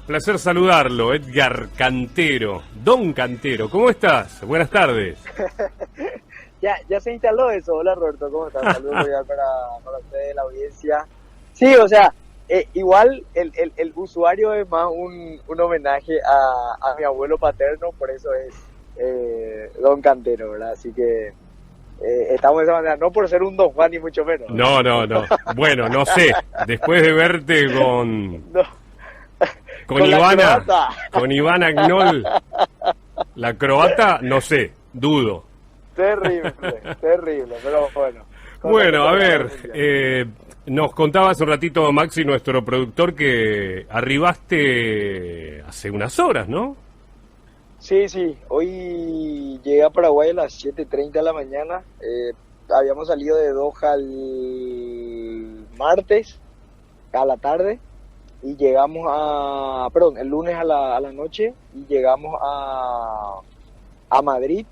Placer saludarlo, Edgar Cantero, Don Cantero. ¿Cómo estás? Buenas tardes. Ya se instaló eso. Hola Roberto, ¿cómo estás? Saludos cordial para ustedes, la audiencia. Sí, o sea, igual el usuario es más un homenaje a mi abuelo paterno, por eso es Don Cantero, ¿verdad? Así que estamos de esa manera, no por ser un Don Juan ni mucho menos. No. Bueno, no sé, después de verte con... No. Con Ivana, con Ivana Knoll, la croata, no sé, dudo. Terrible, pero bueno. Bueno, a ver, nos contaba hace un ratito Maxi, nuestro productor, que arribaste hace unas horas, ¿no? Sí, hoy llegué a Paraguay a las 7:30 de la mañana. Habíamos salido de Doha el martes a la tarde y llegamos el lunes a la noche y llegamos a Madrid.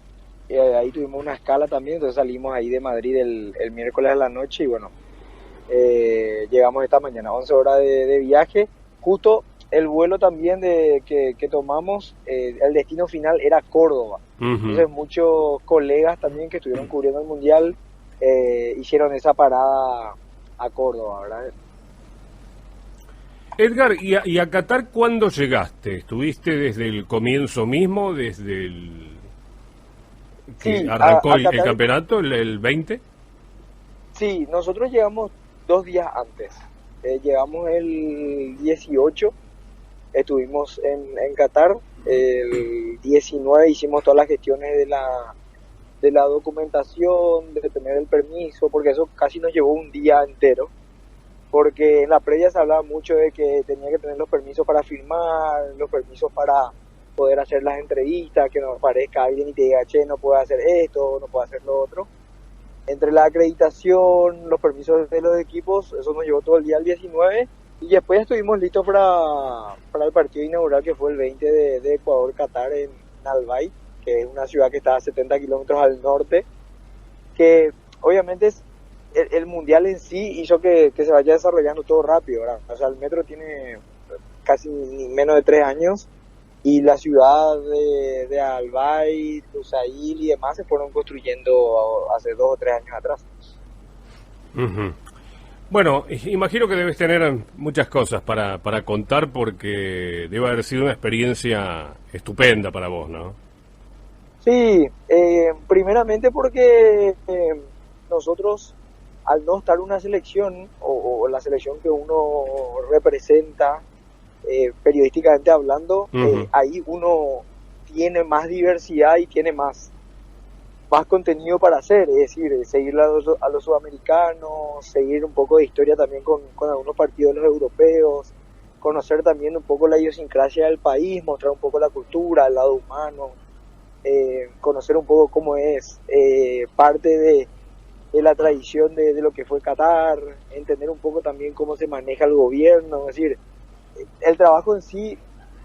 Ahí tuvimos una escala también, entonces salimos ahí de Madrid el miércoles a la noche y bueno, llegamos esta mañana, 11 horas de viaje. Justo el vuelo también que tomamos, el destino final era Córdoba. Entonces muchos colegas también que estuvieron cubriendo el Mundial hicieron esa parada a Córdoba, ¿verdad? Edgar, ¿y a Qatar cuándo llegaste? ¿Estuviste desde el comienzo mismo, desde el que Sí, arrancó a el Qatar, campeonato, el 20? sí, nosotros llegamos 2 días antes. Llegamos el 18, estuvimos en Qatar. El 19 hicimos todas las gestiones de la documentación, de tener el permiso, porque eso casi nos llevó un día entero. Porque en la previa se hablaba mucho de que tenía que tener los permisos para firmar, los permisos para poder hacer las entrevistas, que nos aparezca alguien y te diga, che, no puedo hacer esto, no puedo hacer lo otro. Entre la acreditación, los permisos de los equipos, eso nos llevó todo el día el 19 y después ya estuvimos listos para el partido inaugural que fue el 20 de Ecuador-Qatar en Albay, que es una ciudad que está a 70 kilómetros al norte, que obviamente es el mundial en sí hizo que se vaya desarrollando todo rápido, ¿verdad? O sea, el metro tiene casi menos de 3 años y la ciudad de Albay, Lusail y demás se fueron construyendo hace 2 o 3 años atrás. Uh-huh. Bueno, imagino que debes tener muchas cosas para contar porque debe haber sido una experiencia estupenda para vos, ¿no? Sí, primeramente porque nosotros, al no estar una selección o la selección que uno representa periodísticamente hablando, ahí uno tiene más diversidad y tiene más contenido para hacer, es decir, seguir a los sudamericanos, seguir un poco de historia también con algunos partidos de los europeos, conocer también un poco la idiosincrasia del país, mostrar un poco la cultura, el lado humano, conocer un poco cómo es parte de la tradición de lo que fue Qatar, entender un poco también cómo se maneja el gobierno, es decir, el trabajo en sí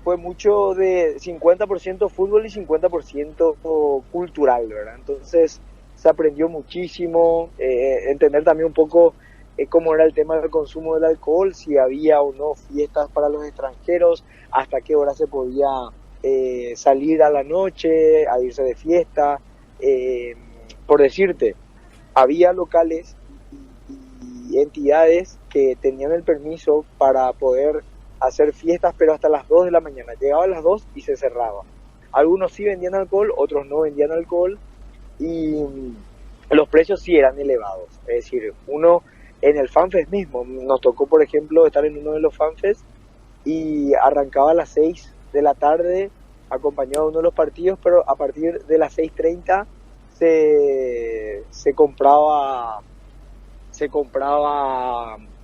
fue mucho de 50% fútbol y 50% cultural, ¿verdad? Entonces se aprendió muchísimo, entender también un poco cómo era el tema del consumo del alcohol, si había o no fiestas para los extranjeros, hasta qué hora se podía salir a la noche, a irse de fiesta, por decirte, había locales y entidades que tenían el permiso para poder hacer fiestas, pero hasta las 2 de la mañana. Llegaba a las 2 y se cerraba. Algunos sí vendían alcohol, otros no vendían alcohol y los precios sí eran elevados. Es decir, uno en el FanFest mismo, nos tocó por ejemplo estar en uno de los FanFest y arrancaba a las 6 de la tarde acompañado de uno de los partidos, pero a partir de las 6:30 se compraba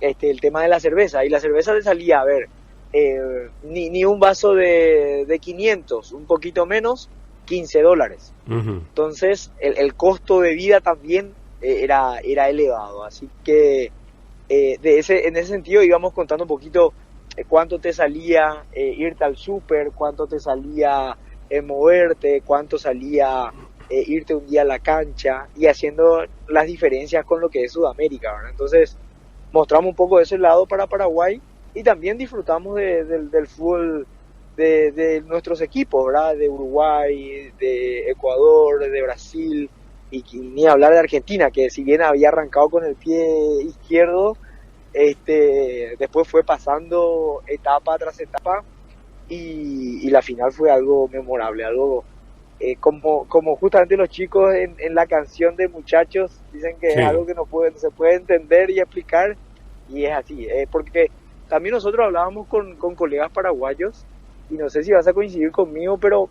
el tema de la cerveza y la cerveza le salía, a ver, ni un vaso de 500, un poquito menos, $15. Entonces el costo de vida también era elevado, así que en ese sentido íbamos contando un poquito cuánto te salía irte al súper, cuánto te salía moverte, cuánto salía irte un día a la cancha y haciendo las diferencias con lo que es Sudamérica, ¿verdad? Entonces mostramos un poco de ese lado para Paraguay y también disfrutamos del fútbol de nuestros equipos, ¿verdad? De Uruguay, de Ecuador, de Brasil, y ni hablar de Argentina, que si bien había arrancado con el pie izquierdo, después fue pasando etapa tras etapa, y la final fue algo memorable, algo como justamente los chicos en la canción de Muchachos dicen que es Sí. algo que no se puede entender y explicar, y es así, porque también nosotros hablábamos con colegas paraguayos, y no sé si vas a coincidir conmigo, pero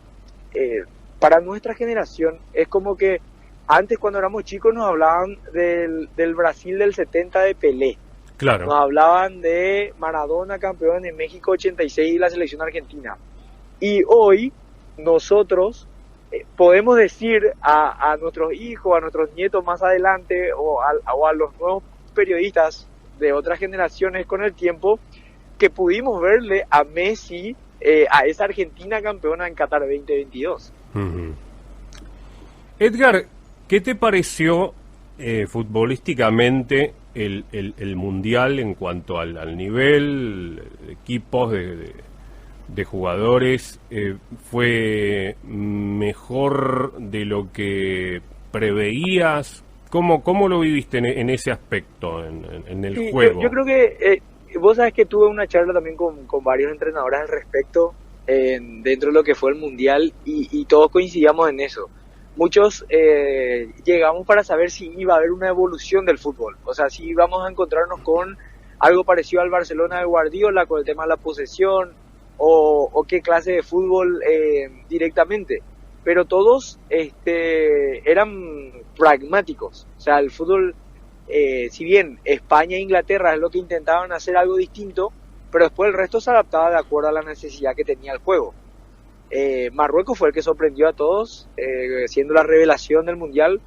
eh, para nuestra generación es como que antes cuando éramos chicos nos hablaban del Brasil del 70 de Pelé, Claro. nos hablaban de Maradona campeón en México 86 y la selección argentina. Y hoy nosotros podemos decir a nuestros hijos, a nuestros nietos más adelante o a los nuevos periodistas de otras generaciones con el tiempo que pudimos verle a Messi, a esa Argentina campeona en Qatar 2022. Ujú. Edgar, ¿qué te pareció futbolísticamente el Mundial en cuanto al nivel, equipos de jugadores? ¿Fue mejor de lo que preveías? ¿Cómo lo viviste en ese aspecto, en el Sí, yo juego? creo que vos sabes que tuve una charla también con varios entrenadores al respecto dentro de lo que fue el Mundial y todos coincidíamos en eso. Muchos llegamos para saber si iba a haber una evolución del fútbol, o sea, si íbamos a encontrarnos con algo parecido al Barcelona de Guardiola con el tema de la posesión o qué clase de fútbol directamente. Pero todos eran pragmáticos, o sea, el fútbol si bien España e Inglaterra es lo que intentaban hacer algo distinto, pero después el resto se adaptaba de acuerdo a la necesidad que tenía el juego. Marruecos fue el que sorprendió a todos, siendo la revelación del Mundial,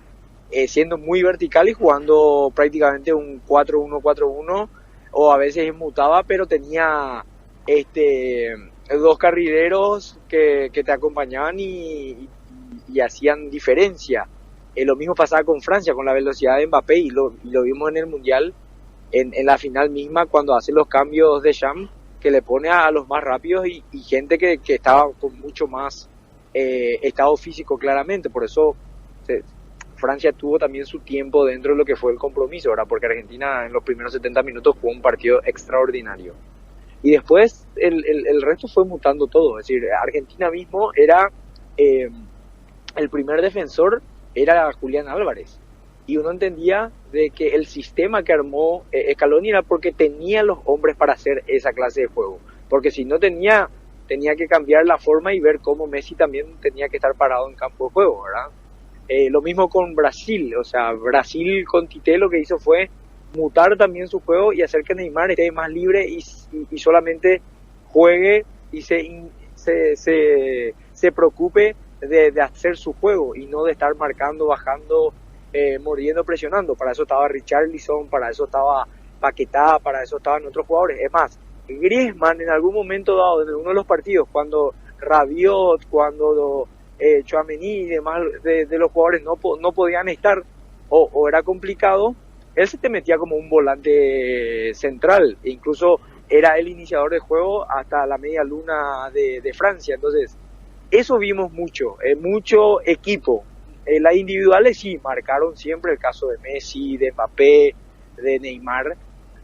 siendo muy vertical y jugando prácticamente un 4-1-4-1, o a veces mutaba, pero tenía este, dos carrileros que te acompañaban y hacían diferencia. Lo mismo pasaba con Francia, con la velocidad de Mbappé, y lo vimos en el Mundial, en la final misma, cuando hace los cambios de Champ, que le pone a los más rápidos y gente que estaba con mucho más estado físico claramente. Por eso Francia tuvo también su tiempo dentro de lo que fue el compromiso, ¿verdad? Porque Argentina en los primeros 70 minutos jugó un partido extraordinario. Y después el resto fue mutando todo. Es decir, Argentina mismo era eh, el primer defensor era Julián Álvarez. Y uno entendía de que el sistema que armó Scaloni era porque tenía los hombres para hacer esa clase de juego. Porque si no tenía que cambiar la forma y ver cómo Messi también tenía que estar parado en campo de juego, ¿verdad? Lo mismo con Brasil, o sea, Brasil con Tite lo que hizo fue mutar también su juego y hacer que Neymar esté más libre y solamente juegue y se preocupe de hacer su juego y no de estar marcando, bajando, mordiendo, presionando. Para eso estaba Richarlison, para eso estaba Paquetá, para eso estaban otros jugadores. Es más, Griezmann en algún momento dado, en uno de los partidos, cuando Rabiot, cuando Tchouaméni y demás de los jugadores no podían estar o era complicado, él se te metía como un volante central e incluso era el iniciador de juego hasta la media luna de Francia. Entonces, eso vimos mucho equipo. Las individuales sí, marcaron siempre el caso de Messi, de Mbappé, de Neymar,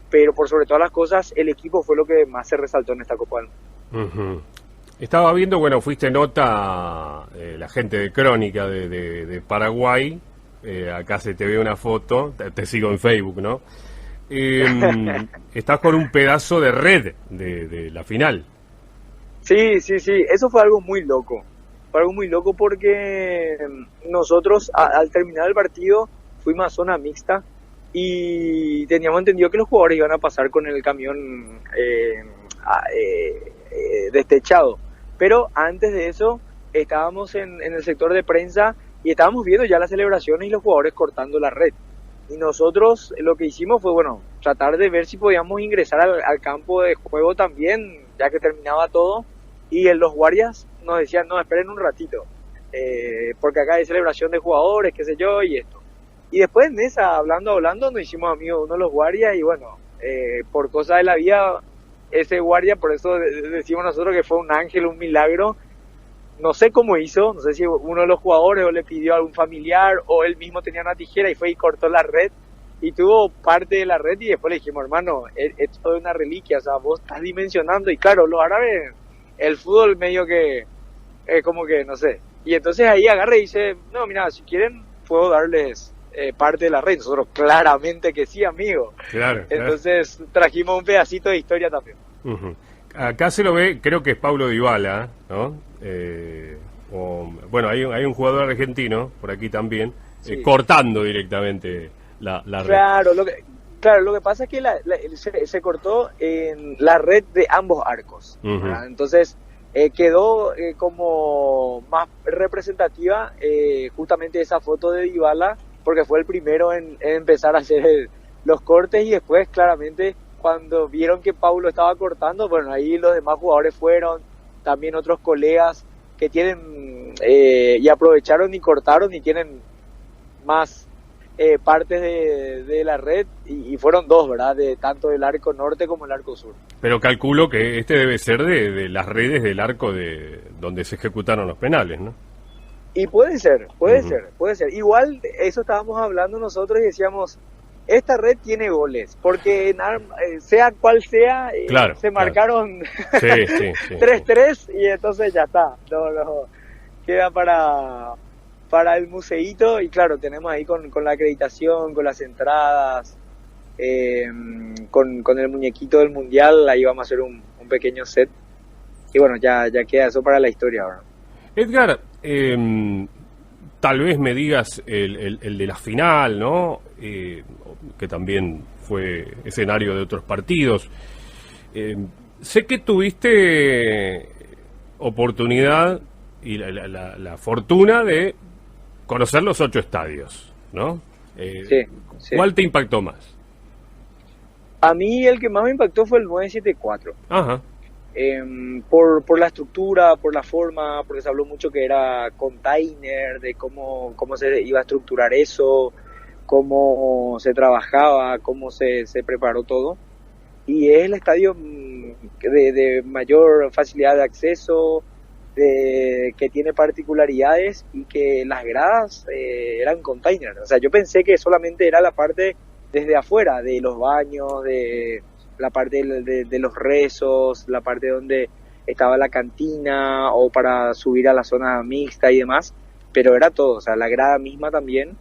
pero por sobre todas las cosas, el equipo fue lo que más se resaltó en esta Copa del Mundo. Ujú. Estaba viendo, bueno, fuiste nota, la gente de Crónica de Paraguay, acá se te ve una foto, te sigo en Facebook, ¿no? Estás con un pedazo de red de la final. Sí, eso fue algo muy loco. Fue algo muy loco porque nosotros al terminar el partido fuimos a zona mixta y teníamos entendido que los jugadores iban a pasar con el camión destechado. Pero antes de eso estábamos en el sector de prensa y estábamos viendo ya las celebraciones y los jugadores cortando la red. Y nosotros lo que hicimos fue, bueno, tratar de ver si podíamos ingresar al campo de juego también, ya que terminaba todo. Y los guardias nos decían, no, esperen un ratito, porque acá hay celebración de jugadores, qué sé yo, y esto. Y después en esa, hablando, nos hicimos amigos de uno de los guardias y bueno, por cosas de la vida ese guardia, por eso decimos nosotros que fue un ángel, un milagro. No sé cómo hizo, no sé si uno de los jugadores o le pidió a algún familiar o él mismo tenía una tijera y fue y cortó la red y tuvo parte de la red, y después le dijimos, hermano, esto es una reliquia, o sea, vos estás dimensionando. Y claro, los árabes, el fútbol medio que es como que, no sé. Y entonces ahí agarra y dice, no, mira, si quieren puedo darles parte de la red. Nosotros claramente que sí, amigo. Claro, entonces trajimos un pedacito de historia también. Uh-huh. Acá se lo ve, creo que es Paulo Dybala, ¿no? Bueno, hay un jugador argentino por aquí también, sí, cortando directamente la red. Claro, lo que pasa es que se cortó en la red de ambos arcos. Uh-huh. Entonces quedó como más representativa justamente esa foto de Dybala, porque fue el primero en empezar a hacer los cortes, y después claramente cuando vieron que Paulo estaba cortando, bueno, ahí los demás jugadores fueron, también otros colegas que tienen y aprovecharon y cortaron y tienen más partes de la red, y fueron dos, ¿verdad? De tanto del arco norte como el arco sur. Pero calculo que este debe ser de las redes del arco de donde se ejecutaron los penales, ¿no? Y puede ser. Igual eso estábamos hablando nosotros y decíamos, esta red tiene goles, porque sea cual sea, claro, se marcaron sí, 3-3 y entonces ya está, no queda para el museíto. Y claro, tenemos ahí con la acreditación, con las entradas, con el muñequito del mundial, ahí vamos a hacer un pequeño set, y bueno, ya queda eso para la historia ahora. Edgar, tal vez me digas el de la final, ¿no? Que también fue escenario de otros partidos. Sé que tuviste oportunidad y la fortuna de conocer los 8 estadios, ¿no? Sí. ¿Cuál te impactó más? A mí el que más me impactó fue el 974. Ajá. Por la estructura, por la forma, porque se habló mucho que era container, de cómo se iba a estructurar eso, cómo se trabajaba, cómo se preparó todo. Y es el estadio de mayor facilidad de acceso, que tiene particularidades, y que las gradas eran container. O sea, yo pensé que solamente era la parte desde afuera, de los baños, de la parte de los rezos, la parte donde estaba la cantina o para subir a la zona mixta y demás, pero era todo, o sea, la grada misma también,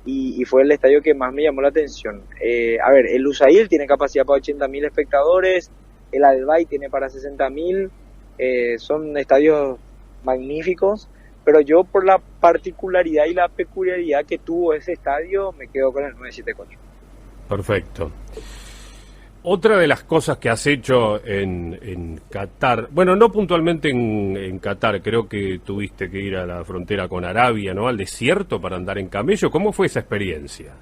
y fue el estadio que más me llamó la atención. A ver, el Lusail tiene capacidad para 80.000 espectadores, el Al-Bayt tiene para 60.000, son estadios magníficos, pero yo por la particularidad y la peculiaridad que tuvo ese estadio me quedo con el 974. Perfecto. Otra de las cosas que has hecho en Qatar, bueno, no puntualmente en Qatar, creo que tuviste que ir a la frontera con Arabia, ¿no? Al desierto para andar en camello. ¿Cómo fue esa experiencia?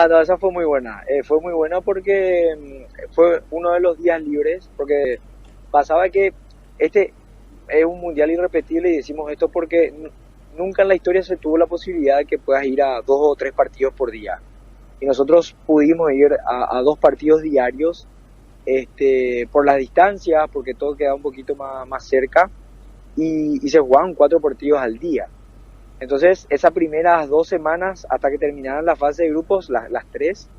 No, esa fue muy buena. Fue muy buena porque fue uno de los días libres, porque pasaba que este es un mundial irrepetible, y decimos esto porque nunca en la historia se tuvo la posibilidad de que puedas ir a 2 o 3 partidos por día. Y nosotros pudimos ir a 2 partidos diarios, por las distancias, porque todo quedaba un poquito más cerca, y se jugaban 4 partidos al día. Entonces, esas primeras 2 semanas, hasta que terminaran la fase de grupos, las 3,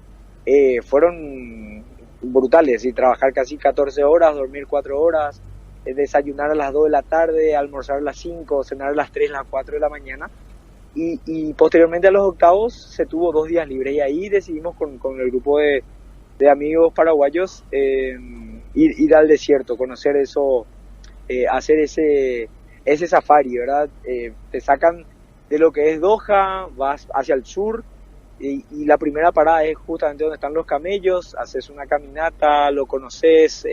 fueron brutales, y trabajar casi 14 horas, dormir 4 horas, desayunar a las 2 de la tarde, almorzar a las 5, cenar a las 3, las 4 de la mañana. Y posteriormente a los octavos se tuvo 2 días libres, y ahí decidimos con el grupo de amigos paraguayos ir al desierto, conocer eso, hacer ese safari, ¿verdad? Te sacan de lo que es Doha, vas hacia el sur, y la primera parada es justamente donde están los camellos. Haces una caminata, lo conoces,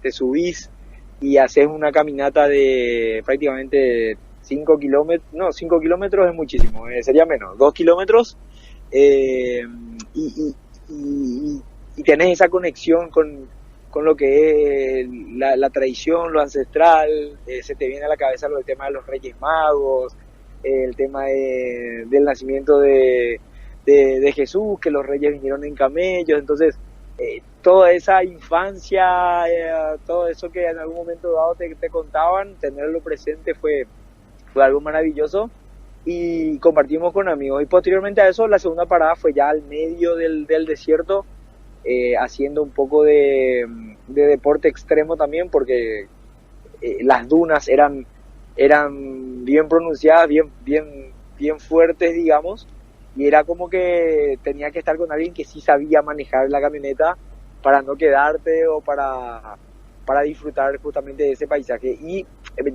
te subís y haces una caminata de prácticamente 5 kilómetros, no, 5 kilómetros es muchísimo, sería menos, 2 kilómetros, y tenés esa conexión con lo que es la tradición, lo ancestral. Se te viene a la cabeza el tema de los Reyes Magos, el tema del nacimiento de Jesús, que los reyes vinieron en camellos. Entonces toda esa infancia, todo eso que en algún momento dado te contaban, tenerlo presente fue algo maravilloso y compartimos con amigos. Y posteriormente a eso, la segunda parada fue ya al medio del desierto, haciendo un poco de deporte extremo también, porque las dunas eran bien pronunciadas, bien fuertes, digamos, y era como que tenía que estar con alguien que sí sabía manejar la camioneta para no quedarte o para disfrutar justamente de ese paisaje. Y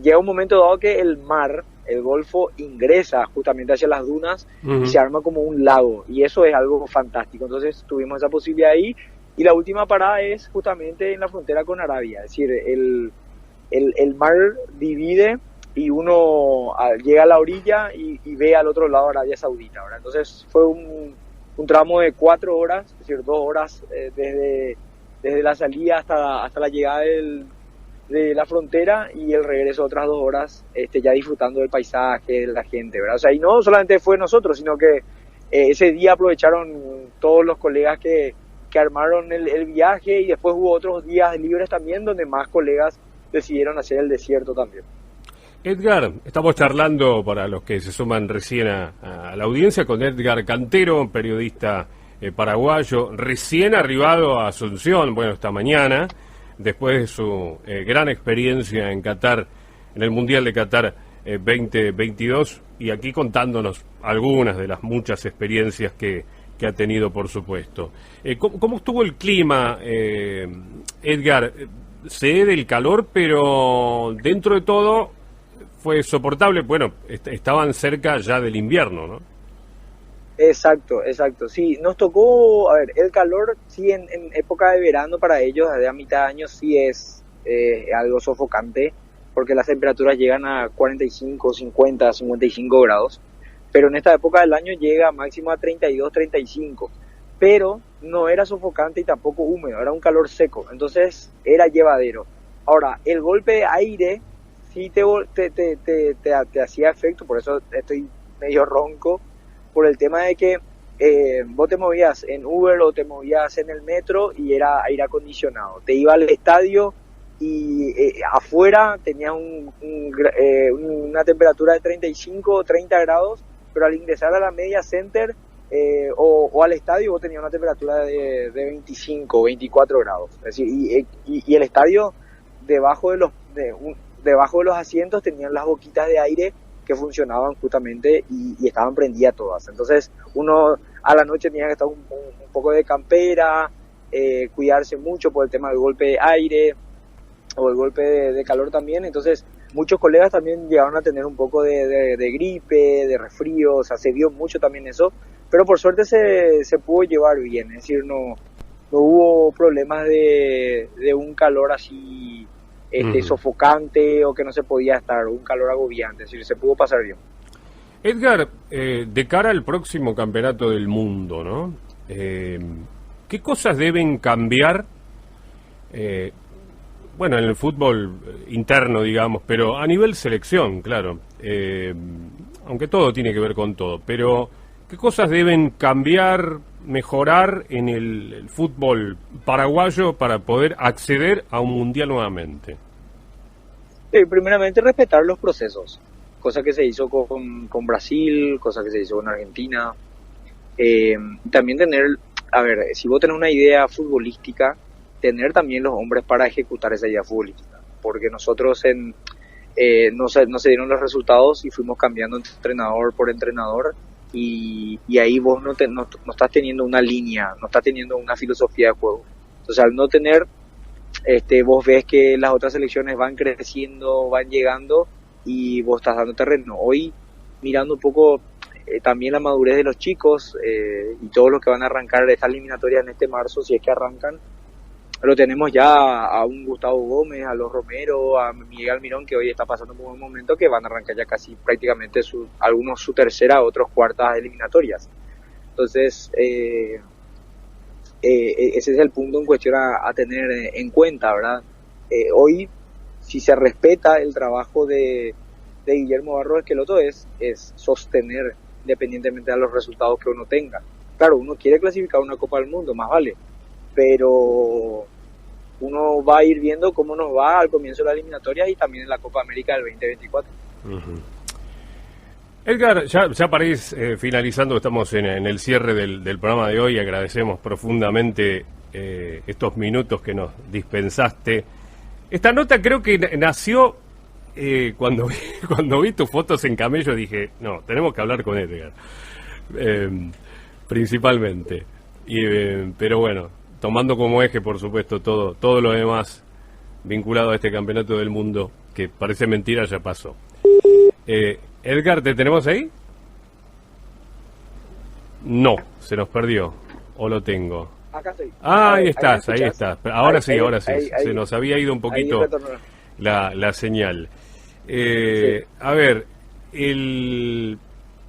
llega un momento dado que el mar, el Golfo, ingresa justamente hacia las dunas y se arma como un lago, y eso es algo fantástico. Entonces tuvimos esa posibilidad ahí, y la última parada es justamente en la frontera con Arabia, es decir, el mar divide y uno llega a la orilla y ve al otro lado Arabia Saudita, ¿verdad? Entonces fue un tramo de 4 horas, es decir, 2 horas desde la salida hasta la llegada de la frontera, y el regreso otras 2 horas ya disfrutando del paisaje, de la gente, ¿verdad? O sea, y no solamente fue nosotros, sino que ese día aprovecharon todos los colegas que armaron el viaje, y después hubo otros días libres también donde más colegas decidieron hacer el desierto también. Edgar, estamos charlando, para los que se suman recién a la audiencia, con Edgar Cantero, periodista paraguayo, recién arribado a Asunción, bueno, esta mañana, después de su gran experiencia en Qatar, en el Mundial de Qatar 2022, y aquí contándonos algunas de las muchas experiencias que ha tenido, por supuesto. ¿Cómo estuvo el clima, Edgar? Sé del calor, pero dentro de todo fue soportable. Bueno, estaban cerca ya del invierno, ¿no? Exacto, sí, nos tocó, a ver, el calor sí en época de verano para ellos, desde a mitad de año sí es algo sofocante, porque las temperaturas llegan a 45, 50, 55 grados, pero en esta época del año llega máximo a 32, 35, pero no era sofocante y tampoco húmedo, era un calor seco, entonces era llevadero. Ahora, el golpe de aire sí te hacía efecto, por eso estoy medio ronco, por el tema de que vos te movías en Uber o te movías en el metro y era aire acondicionado. Te iba al estadio y afuera tenías una temperatura de 35 o 30 grados, pero al ingresar a la Media Center o al estadio vos tenías una temperatura de 25 o 24 grados. Es decir, y el estadio debajo de los asientos tenían las boquitas de aire que funcionaban justamente y estaban prendidas todas. Entonces uno a la noche tenía que estar un poco de campera, cuidarse mucho por el tema del golpe de aire o el golpe de calor también. Entonces muchos colegas también llegaron a tener un poco de gripe, de resfrío, o sea, se vio mucho también eso, pero por suerte se pudo llevar bien, es decir, no hubo problemas de un calor así sofocante o que no se podía estar, un calor agobiante, es decir, se pudo pasar bien. Edgar, de cara al próximo campeonato del mundo, ¿no? ¿Qué cosas deben cambiar? Bueno, en el fútbol interno, digamos, pero a nivel selección, claro, aunque todo tiene que ver con todo, pero ¿qué cosas deben cambiar, mejorar en el fútbol paraguayo para poder acceder a un mundial nuevamente? Primeramente, respetar los procesos, cosa que se hizo con Brasil, cosa que se hizo con Argentina. También tener, a ver, si vos tenés una idea futbolística, tener también los hombres para ejecutar esa idea futbolística, porque nosotros no se dieron los resultados y fuimos cambiando entrenador por entrenador, y ahí vos no estás teniendo una línea, no estás teniendo una filosofía de juego. Entonces, al no tener, vos ves que las otras selecciones van creciendo, van llegando, y vos estás dando terreno. Hoy, mirando un poco también la madurez de los chicos y todos los que van a arrancar esta eliminatoria en este marzo, si es que arrancan, lo tenemos ya a un Gustavo Gómez, a los Romero, a Miguel Almirón, que hoy está pasando un buen momento, que van a arrancar ya casi prácticamente algunos su tercera, otros cuartas eliminatorias. Entonces, ese es el punto en cuestión a tener en cuenta, ¿verdad? Hoy, si se respeta el trabajo de Guillermo Barros Esqueloto, es sostener independientemente de los resultados que uno tenga. Claro, uno quiere clasificar una Copa del Mundo, más vale, pero uno va a ir viendo cómo nos va al comienzo de la eliminatoria y también en la Copa América del 2024. Uh-huh. Edgar, ya para ir finalizando, estamos en el cierre del programa de hoy. Agradecemos profundamente estos minutos que nos dispensaste. Esta nota creo que nació cuando vi tus fotos en camello. Dije, no, tenemos que hablar con Edgar, principalmente. Pero bueno, tomando como eje, por supuesto, todo lo demás vinculado a este campeonato del mundo, que parece mentira, ya pasó. Edgar, ¿te tenemos ahí? No, se nos perdió. ¿O lo tengo? Acá estoy. Ahí estás. Ahora sí. Ahí, se nos había ido un poquito la señal. Sí. A ver,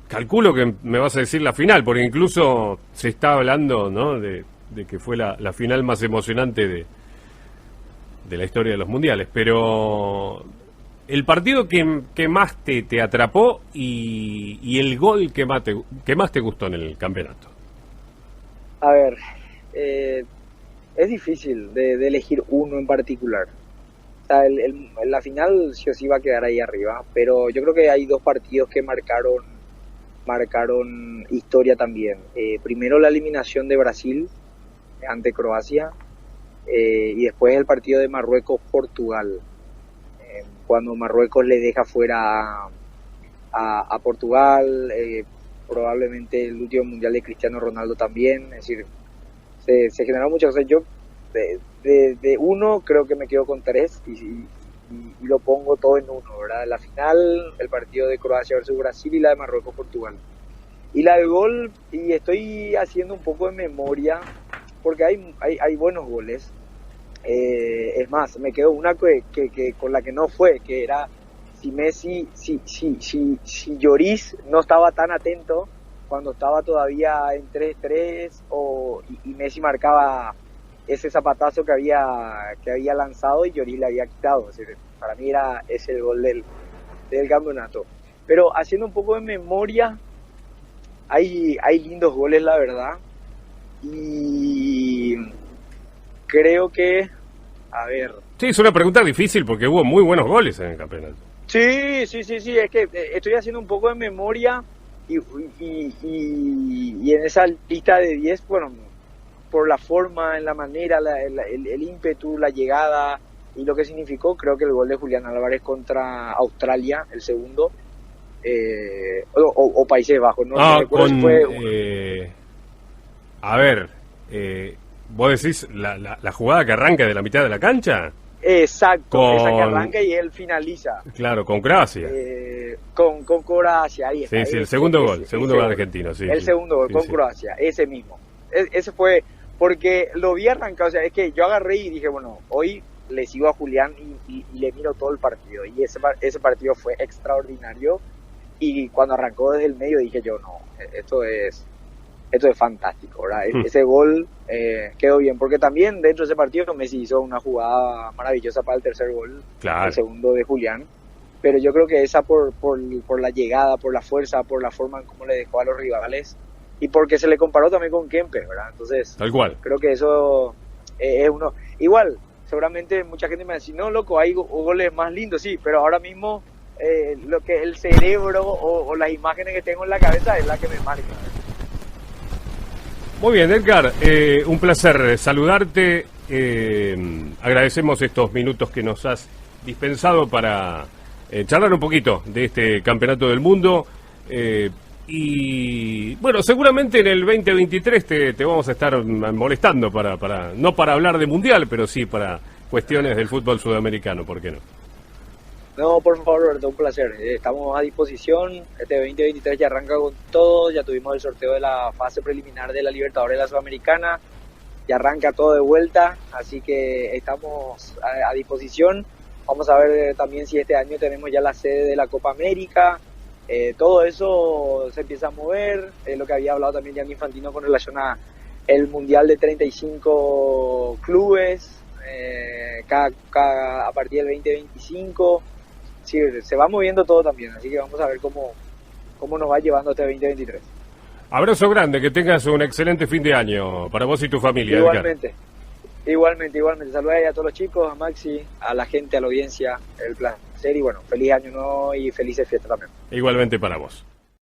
calculo que me vas a decir la final, porque incluso se está hablando, ¿no?, de que fue la final más emocionante de la historia de los mundiales. Pero el partido que más te atrapó y el gol que más te gustó en el campeonato. A ver, es difícil de elegir uno en particular. O sea, la final sí o sí va a quedar ahí arriba, pero yo creo que hay dos partidos que marcaron historia también. Primero la eliminación de Brasil ante Croacia, y después el partido de Marruecos-Portugal, cuando Marruecos le deja fuera a Portugal, probablemente el último mundial de Cristiano Ronaldo también. Es decir, se generaron muchas cosas. Yo de uno creo que me quedo con tres y lo pongo todo en uno, ¿verdad? La final, el partido de Croacia versus Brasil, y la de Marruecos-Portugal. Y la del gol, y estoy haciendo un poco de memoria, porque hay buenos goles. Es más, me quedo una que con la que no fue, que era si Lloris no estaba tan atento cuando estaba todavía en 3-3, y Messi marcaba ese zapatazo que había lanzado y Lloris le había quitado. O sea, para mí era ese el gol del campeonato. Pero haciendo un poco de memoria, hay lindos goles, la verdad, y creo que, a ver... Sí, es una pregunta difícil porque hubo muy buenos goles en el campeonato. Sí, es que estoy haciendo un poco de memoria y en esa lista de 10, bueno, por la forma, en la manera, el ímpetu, la llegada y lo que significó, creo que el gol de Julián Álvarez contra Australia, el segundo, o Países Bajos, no recuerdo si fue... a ver, ¿vos decís la jugada que arranca de la mitad de la cancha? Exacto, esa que arranca y él finaliza. Claro, con Croacia. Con Croacia, ahí está. Sí, el segundo gol argentino, sí. El segundo gol con Croacia, ese mismo. Ese fue, porque lo vi arrancar, o sea, es que yo agarré y dije, bueno, hoy le sigo a Julián y le miro todo el partido. Y ese partido fue extraordinario. Y cuando arrancó desde el medio dije yo, no, esto es fantástico, ¿verdad? Ese gol quedó bien, porque también dentro de ese partido Messi hizo una jugada maravillosa para el tercer gol, claro. El segundo de Julián, pero yo creo que esa por la llegada, por la fuerza, por la forma en cómo le dejó a los rivales, y porque se le comparó también con Kempes, ¿verdad? Entonces, tal cual. Creo que eso es uno... Igual, seguramente mucha gente me va a decir, no, loco, hay goles más lindos, sí, pero ahora mismo lo que el cerebro o las imágenes que tengo en la cabeza es la que me marca. Muy bien, Edgar, un placer saludarte. Agradecemos estos minutos que nos has dispensado para charlar un poquito de este campeonato del mundo. Y bueno, seguramente en el 2023 te vamos a estar molestando no para hablar de mundial, pero sí para cuestiones del fútbol sudamericano, ¿por qué no? No, por favor, Roberto, un placer. Estamos a disposición. Este 2023 ya arranca con todo. Ya tuvimos el sorteo de la fase preliminar de la Libertadores de la Sudamericana. Ya arranca todo de vuelta. Así que estamos a disposición. Vamos a ver también si este año tenemos ya la sede de la Copa América. Todo eso se empieza a mover. Lo que había hablado también Gianni Infantino con relación a el Mundial de 35 clubes. A partir del 2025. Sí, se va moviendo todo también, así que vamos a ver cómo nos va llevando este 2023. Abrazo grande, que tengas un excelente fin de año para vos y tu familia. Igualmente, Edgar. Igualmente, igualmente. Saludos a todos los chicos, a Maxi, a la gente, a la audiencia. El placer y bueno, feliz año nuevo y felices fiestas también. Igualmente para vos.